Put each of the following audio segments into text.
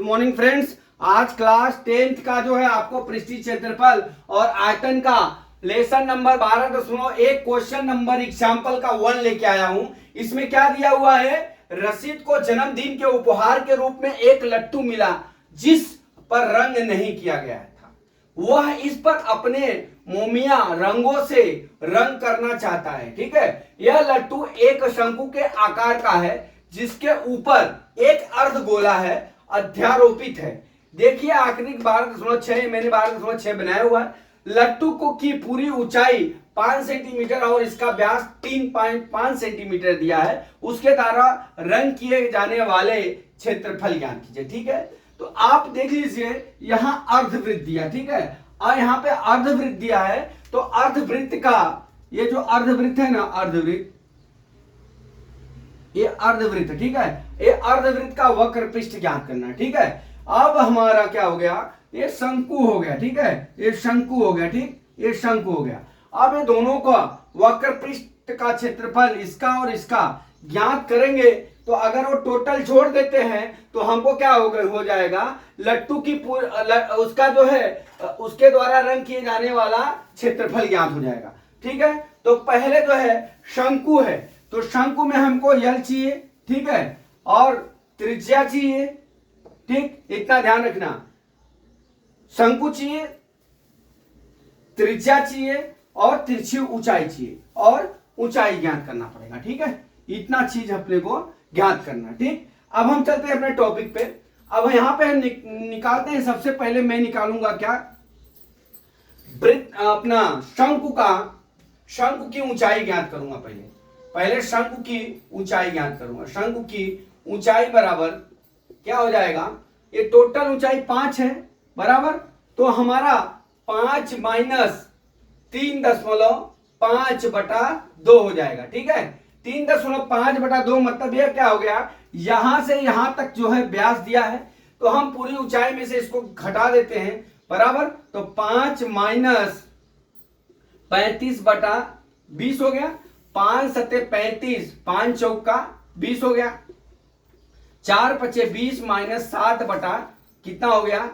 Good morning friends. आज class 10th का जो है आपको पृष्ठीय क्षेत्रफल और आयतन का lesson number 12.1 question number example का 1 लेके आया हूं। इसमें क्या दिया हुआ है, रशीद को जन्मदिन के उपहार के रूप में एक लट्टू मिला जिस पर रंग नहीं किया गया था। वह इस पर अपने मोमिया रंगों से रंग करना चाहता है। ठीक है, यह लट्टू एक शंकु के आकार का है जिसके ऊपर एक अर्धगोला है, अध्यारोपित है। देखिए आकृति 12.6 मैंने 12.6 बनाया हुआ है। लट्टू को की पूरी ऊंचाई 5 सेंटीमीटर और इसका व्यास 3.5 सेंटीमीटर दिया है। उसके द्वारा रंग किए जाने वाले क्षेत्रफल ज्ञात कीजिए। ठीक है, तो आप देख लीजिए यहां अर्धवृत्त दिया। ठीक है, और यहां पे अर्धवृत्त दिया है, तो अर्धवृत्त का ये जो अर्धवृत्त है ना, अर्धवृत्त, ये अर्धवृत्त, ठीक है, ये अर्धवृत्त का वक्र पृष्ठ ज्ञात करना। ठीक है, अब हमारा क्या हो गया, ये शंकु हो गया। ठीक है, ये शंकु हो गया। ठीक, ये शंकु हो गया। अब ये दोनों का वक्र पृष्ठ का क्षेत्रफल इसका और इसका ज्ञात करेंगे, तो अगर वो टोटल जोड़ देते हैं तो हमको क्या हो जाएगा, लट्टू की उसका जो है उसके द्वारा रंग किए जाने वाला क्षेत्रफल ज्ञात हो जाएगा। ठीक है, तो पहले जो है शंकु है, तो शंकु में हमको यल चाहिए। ठीक है, और त्रिज्या चाहिए। ठीक, इतना ध्यान रखना, शंकु चाहिए, त्रिज्या चाहिए और तिरछी ऊंचाई चाहिए, और ऊंचाई ज्ञात करना पड़ेगा। ठीक है, इतना चीज अपने को ज्ञात करना। ठीक, अब हम चलते हैं अपने टॉपिक पे। अब यहां पे हम निकालते हैं। सबसे पहले मैं निकालूंगा क्या, वृत्त अपना शंकु की ऊंचाई ज्ञात करूंगा। पहले शंकु की ऊंचाई ज्ञात करूंगा। शंकु की ऊंचाई बराबर क्या हो जाएगा, ये टोटल ऊंचाई 5 है बराबर, तो हमारा 5 माइनस 3.5/2 हो जाएगा। ठीक है, 3.5/2 मतलब यह क्या हो गया, यहां से यहां तक जो है व्यास दिया है, तो हम पूरी ऊंचाई में से इसको घटा देते हैं बराबर, तो 5 माइनस 35/20 हो गया। 5 सत्ते 35, 5 चौका 20 हो गया। 4 पचे 20 माइनस 7 बटा कितना हो गया,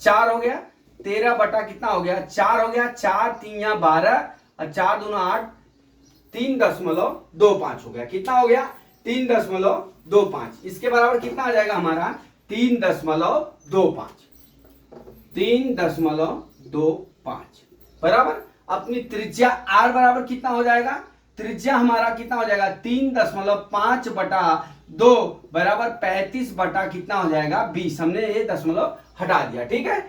4 हो गया। 13 बटा कितना हो गया, 4 हो गया। 4 3 12 और 4 दूना 8, 3.25 हो गया। कितना हो गया, 3.25। इसके बराबर कितना आ जाएगा हमारा, 3.25 बराबर। अपनी त्रिज्या r बराबर कितना हो जाएगा, त्रिज्या हमारा कितना हो जाएगा, 3.5/2 बराबर 35 बटा कितना हो जाएगा, 20। हमने ये दशमलव हटा दिया। ठीक है,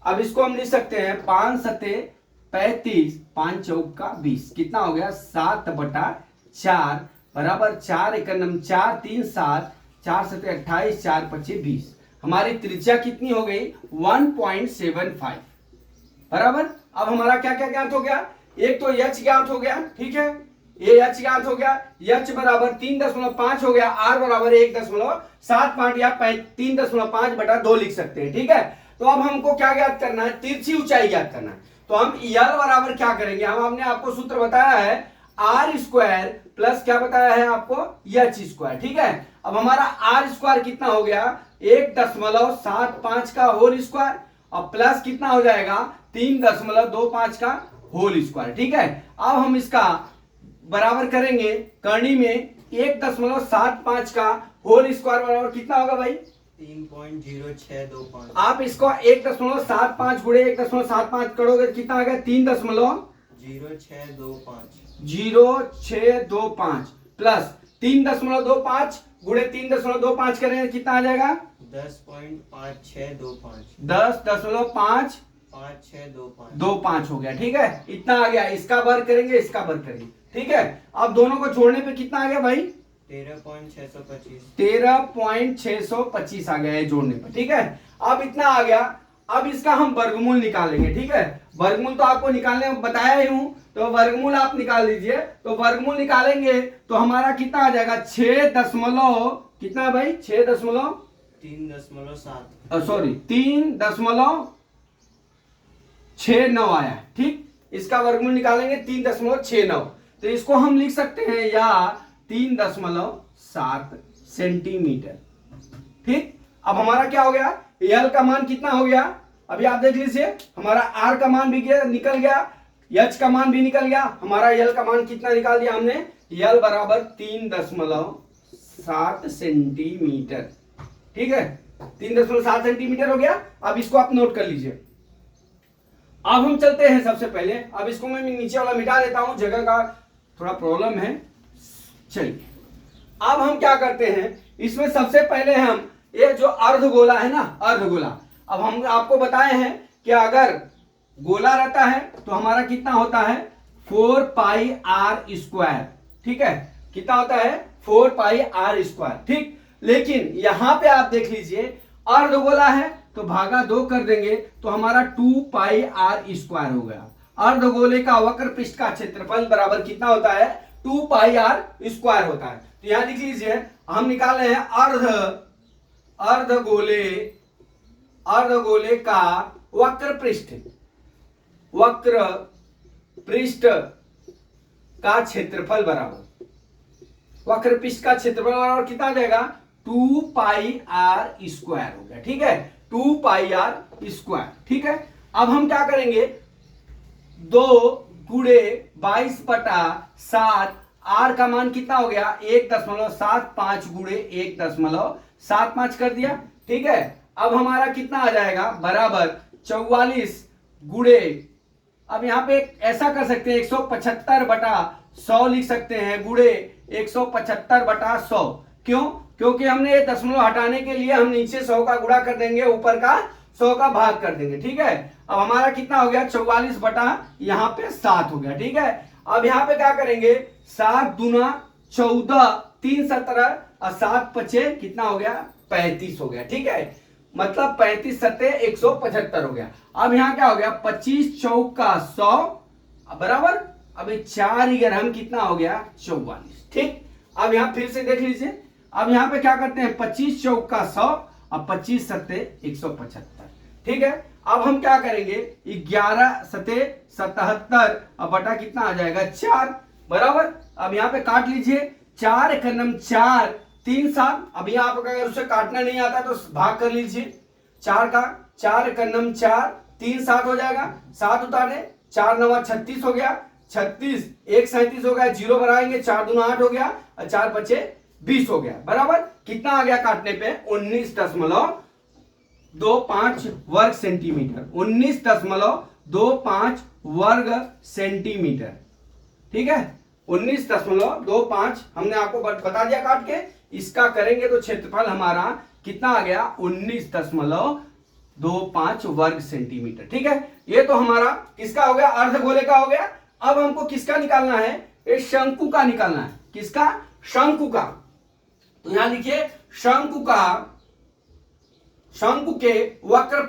अब इसको हम लिख सकते हैं 5 सत्ते 35, 5 चौका 20, कितना हो गया 7/4 बराबर 4 एकम 4 3 7, 4 सत्ते 28, 4 पचे 20। हमारी त्रिज्या कितनी हो गई, 1.75 बराबर। अब हमारा क्या क्या ज्ञात हो गया, एक तो h ज्ञात हो गया। ठीक है, ये h ज्ञात हो गया, h बराबर 3.5 हो गया, r बराबर 1.75 या 3.5/2 लिख सकते हैं। ठीक है, तो अब हमको क्या ज्ञात करना है, तिरछी ऊंचाई ज्ञात करना है। तो हम यल बराबर क्या करेंगे, हमने आपको सूत्र बताया है आर स्क्वायर प्लस क्या बताया है आपको, एच स्क्वायर। ठीक है, अब हमारा आर स्क्वायर कितना हो गया, 1.75 का होल स्क्वायर, और प्लस कितना हो जाएगा 3.25 का होल स्क्वायर। ठीक है, अब हम इसका बराबर करेंगे करनी में 1.75 का होल स्क्वायर बराबर कितना होगा भाई, 3.0625। आप इसको 1.75 गुणे 1.75 करोगे कितना आ गया, 3.0625 प्लस 3.25 गुणे 3.25 करेंगे कितना आ जाएगा, 10.5625 हो गया। ठीक है, इतना आ गया। इसका वर्ग करेंगे, इसका वर्ग करेंगे। ठीक है, अब दोनों को जोड़ने पे कितना आ गया भाई, 13.625 आ गया है जोड़ने पर। ठीक है, अब इतना आ गया। अब इसका हम वर्गमूल निकालेंगे। ठीक है, वर्गमूल तो आपको निकालने में बताया ही हूं, तो वर्गमूल आप निकाल लीजिए। तो वर्गमूल निकालेंगे तो हमारा कितना आ जाएगा, 6 कितना है भाई, 3.69 आया। ठीक, इसका वर्गमूल निकालेंगे 3.69, तो इसको हम लिख सकते हैं या 3.7 सेंटीमीटर। ठीक, अब हमारा क्या हो गया, यल का मान कितना हो गया, अभी आप देख लीजिए, हमारा आर का मान भी निकल गया, एच का मान भी निकल गया, हमारा यल का मान कितना निकाल दिया हमने, यल बराबर 3.7 सेंटीमीटर। ठीक है, 3.7 सेंटीमीटर हो गया। अब इसको आप नोट कर लीजिए। अब हम चलते हैं, सबसे पहले अब इसको मैं नीचे वाला मिटा देता हूं, जगह का थोड़ा प्रॉब्लम है। चलिए अब हम क्या करते हैं, इसमें सबसे पहले हम ये जो अर्धगोला है ना, अर्धगोला, अब हम आपको बताए हैं कि अगर गोला रहता है तो हमारा कितना होता है 4 पाई आर स्क्वायर। ठीक है, कितना होता है 4 पाई आर स्क्वायर। ठीक, लेकिन यहां पे आप देख लीजिए अर्धगोला है तो भागा 2 कर देंगे तो हमारा 2 पाई आर स्क्वायर हो गया। अर्धगोले का वक्र पृष्ठ का क्षेत्रफल बराबर कितना होता है 2 पाई आर स्क्वायर होता है। तो यहां लिख लीजिए, हम निकाल रहे हैं अर्धगोले का वक्र पृष्ठ का क्षेत्रफल बराबर, वक्र पृष्ठ का क्षेत्रफल बराबर कितना आ जाएगा 2 पाई आर स्क्वायर हो गया। ठीक है, 2 पाई आर स्क्वायर। ठीक है, अब हम क्या करेंगे, 2 गुणे 22/7, आर का मान कितना हो गया 1.75 गुणे 1.75 कर दिया। ठीक है, अब हमारा कितना आ जाएगा बराबर 44 गुणे, अब यहां पे ऐसा कर सकते हैं 175/100 लिख सकते हैं, गुणे 175/100। क्यों, क्योंकि हमने ये दशमलव हटाने के लिए हम नीचे 100 का गुणा कर देंगे, ऊपर का 100 का भाग कर देंगे। ठीक है, अब हमारा कितना हो गया 44 बटा यहाँ पे 7 हो गया। ठीक है, अब यहाँ पे क्या करेंगे 7 दूना 14, 3 17 और 7 5 कितना हो गया 35 हो गया। ठीक है, मतलब 35 7 175 हो गया। अब यहाँ क्या हो गया 25 चौका 100 बराबर, अभी 4 ग्राम कितना हो गया 44। ठीक, अब यहाँ फिर से देख लीजिए, अब यहाँ पे क्या करते हैं 25 चौका 100 और 25 7 175। ठीक है, अब हम क्या करेंगे 11 7 77 और बटा कितना आ जाएगा 4 बराबर। अब यहाँ पे काट लीजिए, 4 × 4 3 7, अब यहाँ आप अगर उसे काटना नहीं आता तो भाग कर लीजिए, 4 × 4 3 7 हो जाएगा, 7 उतारने 4 9 36 हो गया, 36 1 37 हो गया, 0 बनाएंगे 4 दूना 8 हो गया और 4 5 20 हो गया बराबर। कितना आ गया काटने पे 19.25 वर्ग सेंटीमीटर, 19.25 वर्ग सेंटीमीटर। ठीक है, 19.25 हमने आपको बता दिया काट के। इसका करेंगे तो क्षेत्रफल हमारा कितना आ गया 19.25 वर्ग सेंटीमीटर। ठीक है, ये तो हमारा किसका हो गया अर्धगोले का हो गया। अब हमको किसका निकालना है, ये शंकु का निकालना है। किसका, शंकु का। तो यहां लिखिए शंकु के वक्र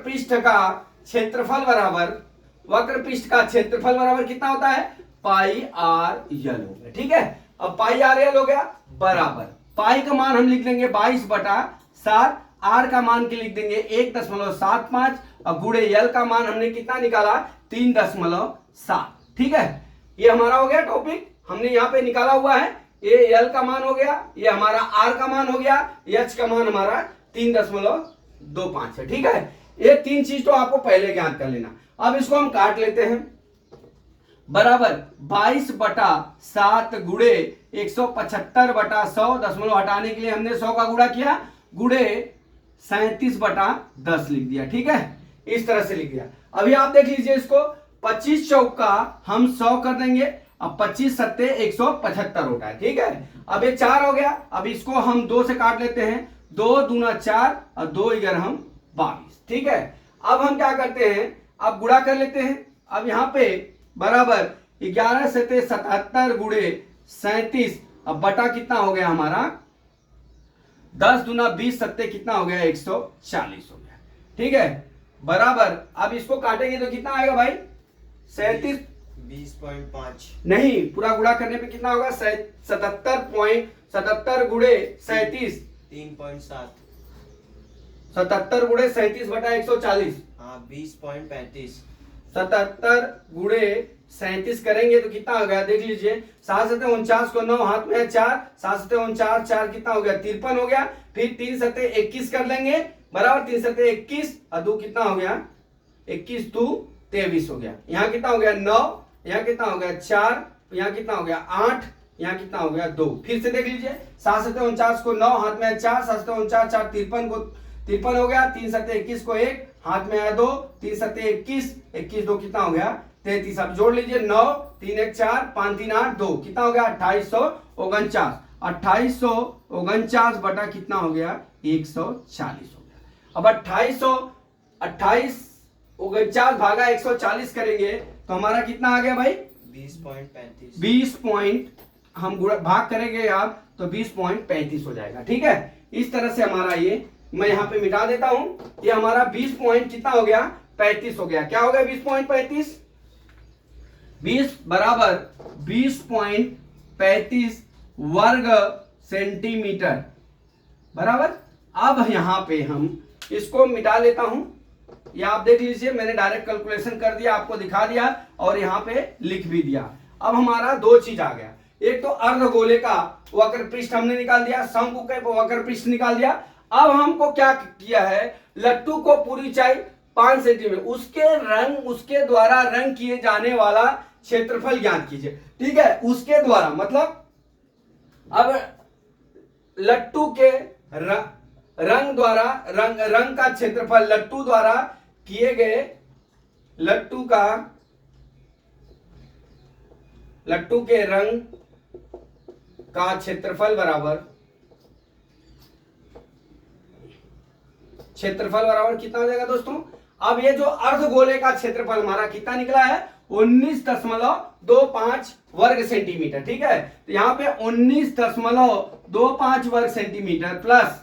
पृष्ठ का क्षेत्रफल बराबर, वक्र पृष्ठ का क्षेत्रफल बराबर कितना होता है पाई आर यल हो गया। ठीक है, अब पाई आर यल हो गया बराबर, पाई का मान हम लिख लेंगे 22/7, आर का मान के लिख देंगे 1.75 और गुणे यल का मान हमने कितना निकाला 3.7। ठीक है, ये हमारा हो गया टॉपिक, हमने यहाँ पे निकाला हुआ है। ये यल का मान हो गया, ये हमारा आर का मान हो गया, एच का मान हमारा 3.25 है। ठीक है, ये 3 चीज तो आपको पहले ज्ञात कर लेना। अब इसको हम काट लेते हैं, बराबर 22/7 गुणे 175/100, दशमलव हटाने के लिए हमने 100 का गुणा किया, गुणे 37/10 लिख दिया। ठीक है, इस तरह से लिख दिया। अभी आप देख लीजिए इसको, 25 चौका हम 100 कर देंगे, अब 25 7 175 होता है। ठीक है, अब ये 4 हो गया, अब इसको हम 2 से काट लेते हैं, 2 दूना 4 और 2 11 हम 22। ठीक है, अब हम क्या करते हैं, अब गुणा कर लेते हैं। अब यहाँ पे बराबर 11 7 77 गुणे 37, अब बटा कितना हो गया हमारा 10 दूना 20 7 कितना हो गया 140 हो गया। ठीक है, बराबर अब इसको काटेंगे तो कितना आएगा भाई 37 20.5 नहीं, पूरा गुणा करने पे कितना होगा 77 गुणे 37 3.7 77 गुणे 37/140 हाँ 20.35 77 गुणे 37 करेंगे तो कितना हो गया, देख लीजिए 7 सत्ते 49 को 9 हाथ में है 4, 7 सत्ते 49, 4 कितना हो गया 53 हो गया। फिर 3 सत्ते 21 कर लेंगे बराबर, 3 सत्ते 21 और 2 कितना हो गया 21 2 23 हो गया। यहाँ कितना हो गया 9, यहाँ कितना हो गया 4, यहाँ कितना हो गया 8, यहाँ कितना हो गया 2। फिर से देख लीजिए 7 सत्ते 49 को 9 हाथ में है 4, 7 सत्ते 49, 4 53 को 53 हो गया। 3 सत्ते 21 को 1 हाथ में है 2, 3 सत्ते 21, 21 2 कितना हो गया 33। अब जोड़ लीजिए 9 3 1 4 5 3 8 2 कितना हो गया 2849। 2849 बटा कितना हो गया 140 हो गया। अब 2849 भागा 140 करेंगे तो हमारा कितना आ गया भाई 20.35। 20 पॉइंट हम भाग करेंगे आप तो 20.35 हो जाएगा। ठीक है, इस तरह से हमारा ये मैं यहाँ पे मिटा देता हूं। ये हमारा 20 पॉइंट कितना हो गया 35 हो गया। क्या हो गया 20.35, 20 बराबर 20.35 वर्ग सेंटीमीटर बराबर। अब यहाँ पे हम इसको मिटा लेता हूं। ये आप देख लीजिए मैंने डायरेक्ट कैलकुलेशन कर दिया, आपको दिखा दिया और यहाँ पे लिख भी दिया। अब हमारा दो चीज आ गया, एक तो अर्धगोले का वक्र पृष्ठ हमने निकाल दिया, शंकु के वक्र पृष्ठ निकाल दिया। अब हमको क्या किया है, लट्टू को पूरी ऊंचाई 5 सेंटीमीटर, उसके द्वारा रंग किए जाने वाला क्षेत्रफल ज्ञात कीजिए। ठीक है, उसके द्वारा मतलब अब लट्टू के रंग द्वारा रंग का क्षेत्रफल लट्टू द्वारा किए गए लट्टू के रंग का क्षेत्रफल बराबर कितना हो जाएगा दोस्तों। अब ये जो अर्धगोले का क्षेत्रफल हमारा कितना निकला है 19.25 वर्ग सेंटीमीटर। ठीक है, तो यहाँ पे 19.25 वर्ग सेंटीमीटर प्लस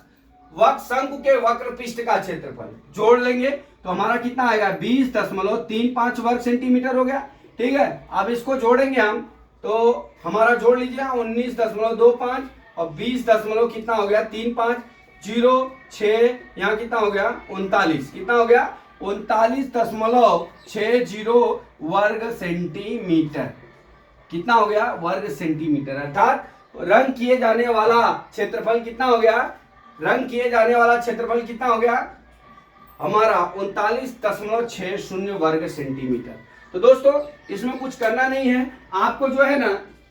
शंकु के वक्र पृष्ठ का क्षेत्रफल जोड़ लेंगे तो हमारा कितना आएगा 20.35 वर्ग सेंटीमीटर हो गया। ठीक है, अब इसको जोड़ेंगे हम तो हमारा जोड़ लीजिए 19.25 और 20 कितना हो गया 35 0 6 यहाँ कितना हो गया 39, कितना हो गया 39.60 वर्ग सेंटीमीटर, कितना हो गया वर्ग सेंटीमीटर। अर्थात रंग किए जाने वाला क्षेत्रफल कितना हो गया, कितना हो गया हमारा 39.60 वर्ग सेंटीमीटर। तो दोस्तों इसमें कुछ करना नहीं है, आपको जो है ना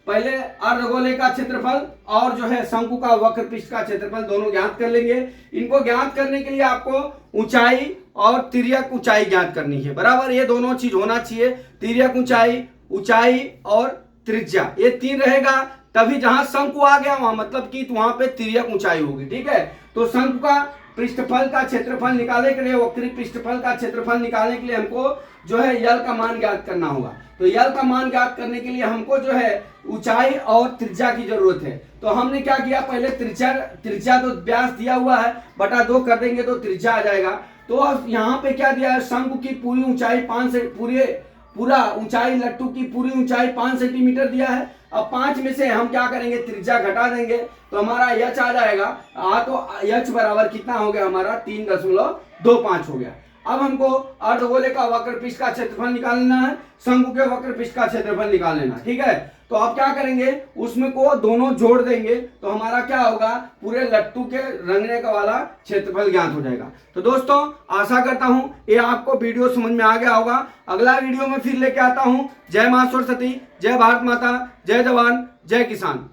पहले अर्धगोले का क्षेत्रफल और जो है शंकु का वक्र पृष्ठ का क्षेत्रफल दोनों ज्ञात कर लेंगे। इनको ज्ञात करने के लिए आपको ऊंचाई और तिर्यक ऊंचाई ज्ञात करनी है बराबर, ये दोनों चीज होना चाहिए, तिर्यक ऊंचाई और त्रिज्या, ये 3 रहेगा तभी जहां शंकु आ गया वहां मतलब कि वहां पे तिर्यक ऊंचाई होगी। ठीक है, तो शंकु का पृष्ठफल का क्षेत्रफल निकालने के लिए, वक्री पृष्ठफल का क्षेत्रफल निकालने के लिए हमको जो है यल का मान ज्ञात करना होगा। तो यल का मान ज्ञात करने के लिए हमको जो है ऊंचाई और त्रिज्या की जरूरत है। तो हमने क्या किया, पहले त्रिज्या तो व्यास दिया हुआ है बटा 2 कर देंगे तो त्रिज्या आ जाएगा। तो अब यहाँ पे क्या दिया है, शंकु की पूरी ऊंचाई पूरा ऊंचाई लट्टू की पूरी ऊंचाई 5 सेंटीमीटर दिया है। अब 5 में से हम क्या करेंगे, त्रिज्या घटा देंगे तो हमारा यच आ जाएगा। तो यच बराबर कितना हो गया हमारा 3.25 हो गया। अब हमको अर्धगोले का वक्र पृष्ठ का क्षेत्रफल निकालना है, शंकु के वक्र पृष्ठ का क्षेत्रफल निकाल लेना। ठीक है, तो आप क्या करेंगे, उसमें को दोनों जोड़ देंगे तो हमारा क्या होगा, पूरे लट्टू के रंगने का वाला क्षेत्रफल ज्ञात हो जाएगा। तो दोस्तों आशा करता हूं ये आपको वीडियो समझ में आ गया होगा। अगला वीडियो में फिर लेके आता हूं। जय मां सरस्वती, जय भारत माता, जय जवान, जय किसान।